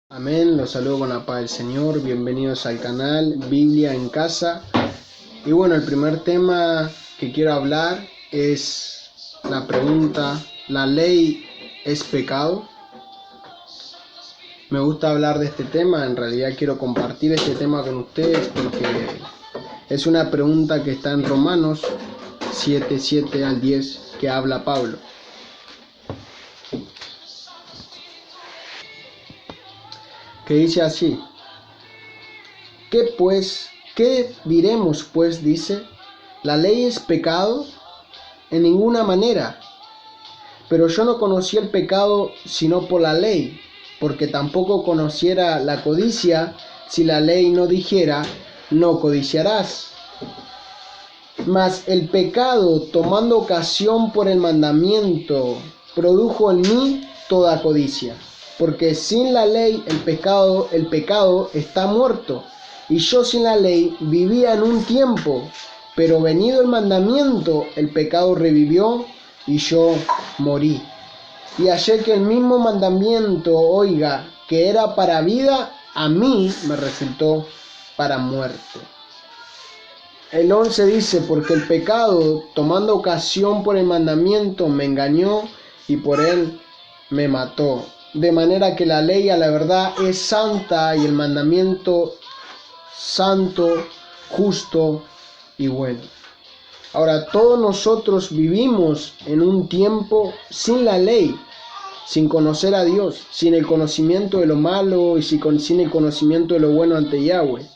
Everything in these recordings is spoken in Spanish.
Amén, los saludo con la paz del Señor, bienvenidos al canal Biblia en Casa. Y bueno, el primer tema que quiero hablar es la pregunta, ¿la ley es pecado? Me gusta hablar de este tema, en realidad quiero compartir este tema con ustedes porque es una pregunta que está en Romanos 7 al 10 que habla Pablo. Que dice así: ¿Qué diremos pues? Dice, ¿la ley es pecado? En ninguna manera. Pero yo no conocí el pecado sino por la ley, porque tampoco conociera la codicia si la ley no dijera, no codiciarás. Mas el pecado, tomando ocasión por el mandamiento, produjo en mí toda codicia. Porque sin la ley el pecado está muerto. Y yo sin la ley vivía en un tiempo, pero venido el mandamiento, el pecado revivió y yo morí. Y hallé que el mismo mandamiento, oiga, que era para vida, a mí me resultó para muerte. El 11 dice, porque el pecado, tomando ocasión por el mandamiento, me engañó y por él me mató. De manera que la ley a la verdad es santa y el mandamiento santo, justo y bueno. Ahora, todos nosotros vivimos en un tiempo sin la ley, sin conocer a Dios, sin el conocimiento de lo malo y sin el conocimiento de lo bueno ante Yahweh.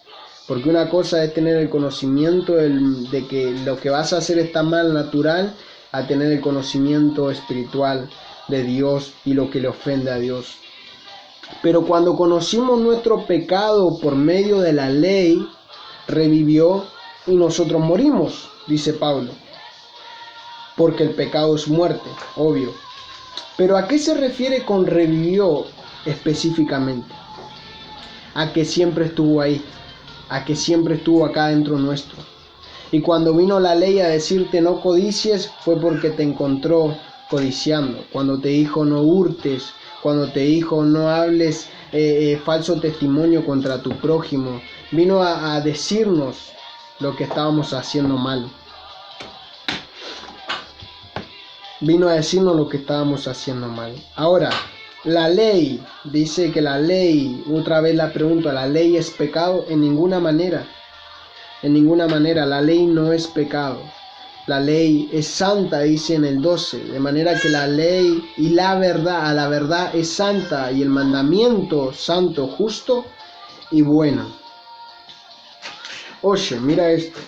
Porque una cosa es tener el conocimiento de que lo que vas a hacer está mal natural, a tener el conocimiento espiritual de Dios y lo que le ofende a Dios. Pero cuando conocimos nuestro pecado por medio de la ley, revivió y nosotros morimos, dice Pablo. Porque el pecado es muerte, obvio. Pero ¿a qué se refiere con revivió específicamente? A que siempre estuvo ahí, a que siempre estuvo acá dentro nuestro. Y cuando vino la ley a decirte no codicies, fue porque te encontró codiciando. Cuando te dijo no hurtes, cuando te dijo no hables falso testimonio contra tu prójimo, vino a decirnos lo que estábamos haciendo mal. Vino a decirnos lo que estábamos haciendo mal. Ahora, la ley, dice que la ley, otra vez la pregunta, ¿la ley es pecado? En ninguna manera. En ninguna manera, la ley no es pecado. La ley es santa, dice en el 12, de manera que la ley y la verdad es santa y el mandamiento santo, justo y bueno. Oye, mira esto.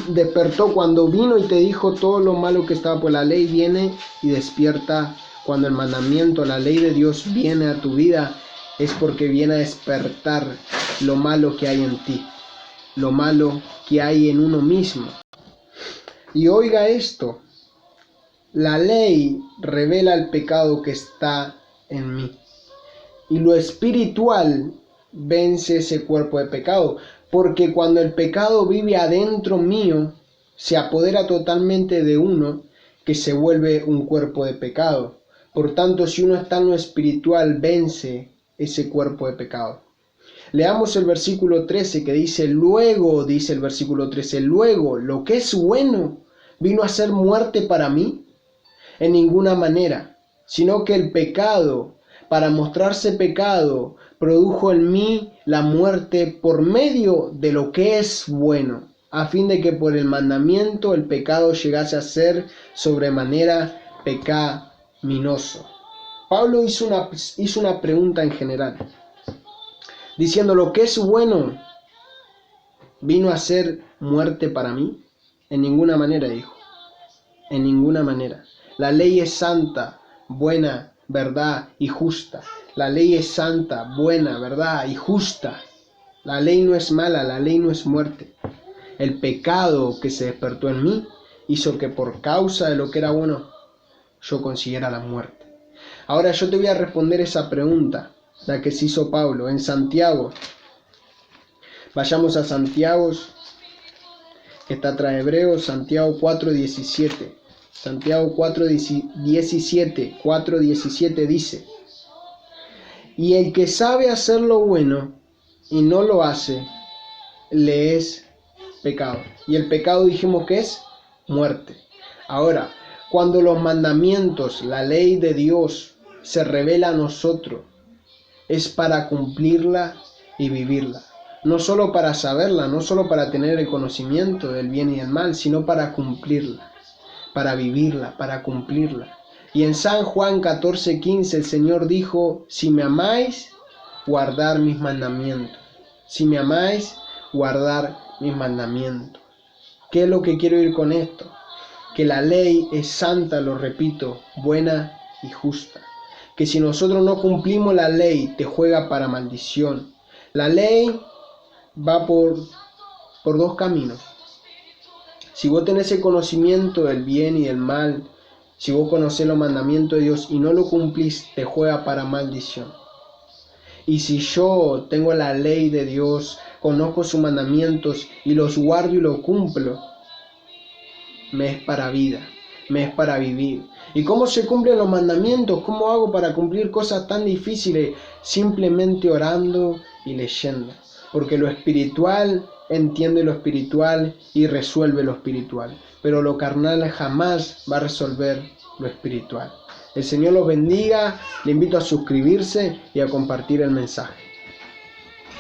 Despertó cuando vino y te dijo todo lo malo que estaba, pues la ley viene y despierta. Cuando el mandamiento, la ley de Dios viene a tu vida, es porque viene a despertar lo malo que hay en ti, lo malo que hay en uno mismo. Y oiga esto, la ley revela el pecado que está en mí. Y lo espiritual vence ese cuerpo de pecado. Porque cuando el pecado vive adentro mío, se apodera totalmente de uno, que se vuelve un cuerpo de pecado. Por tanto, si uno está en lo espiritual, vence ese cuerpo de pecado. Leamos el versículo 13 que dice, luego, dice el versículo 13, luego, lo que es bueno, ¿vino a ser muerte para mí? En ninguna manera, sino que el pecado, para mostrarse pecado, produjo en mí la muerte por medio de lo que es bueno, a fin de que por el mandamiento el pecado llegase a ser sobremanera pecaminoso. Pablo hizo una pregunta en general, diciendo, ¿lo que es bueno vino a ser muerte para mí? En ninguna manera, dijo. En ninguna manera. La ley es santa, buena, verdad y justa. La ley es santa, buena, verdad y justa. La ley no es mala, la ley no es muerte. El pecado que se despertó en mí hizo que por causa de lo que era bueno, yo consiguiera la muerte. Ahora yo te voy a responder esa pregunta, la que se hizo Pablo en Santiago. Vayamos a Santiago, que está tras Hebreos, Santiago 4:17. Santiago 4:17 dice, Y el que sabe hacer lo bueno y no lo hace, le es pecado. Y el pecado dijimos que es muerte. Ahora, cuando los mandamientos, la ley de Dios, se revela a nosotros, es para cumplirla y vivirla. No solo para saberla, no solo para tener el conocimiento del bien y del mal, sino para cumplirla, para vivirla, para cumplirla. Y en San Juan 14:15 el Señor dijo: si me amáis, guardar mis mandamientos. Si me amáis, guardar mis mandamientos. ¿Qué es lo que quiero ir con esto? Que la ley es santa, lo repito, buena y justa. Que si nosotros no cumplimos la ley, te juega para maldición. La ley va por dos caminos. Si vos tenés el conocimiento del bien y del mal, si vos conocés los mandamientos de Dios y no lo cumplís, te juega para maldición. Y si yo tengo la ley de Dios, conozco sus mandamientos y los guardo y los cumplo, me es para vida, me es para vivir. ¿Y cómo se cumplen los mandamientos? ¿Cómo hago para cumplir cosas tan difíciles? Simplemente orando y leyendo. Porque lo espiritual entiende lo espiritual y resuelve lo espiritual. Pero lo carnal jamás va a resolver lo espiritual. El Señor los bendiga. Le invito a suscribirse y a compartir el mensaje.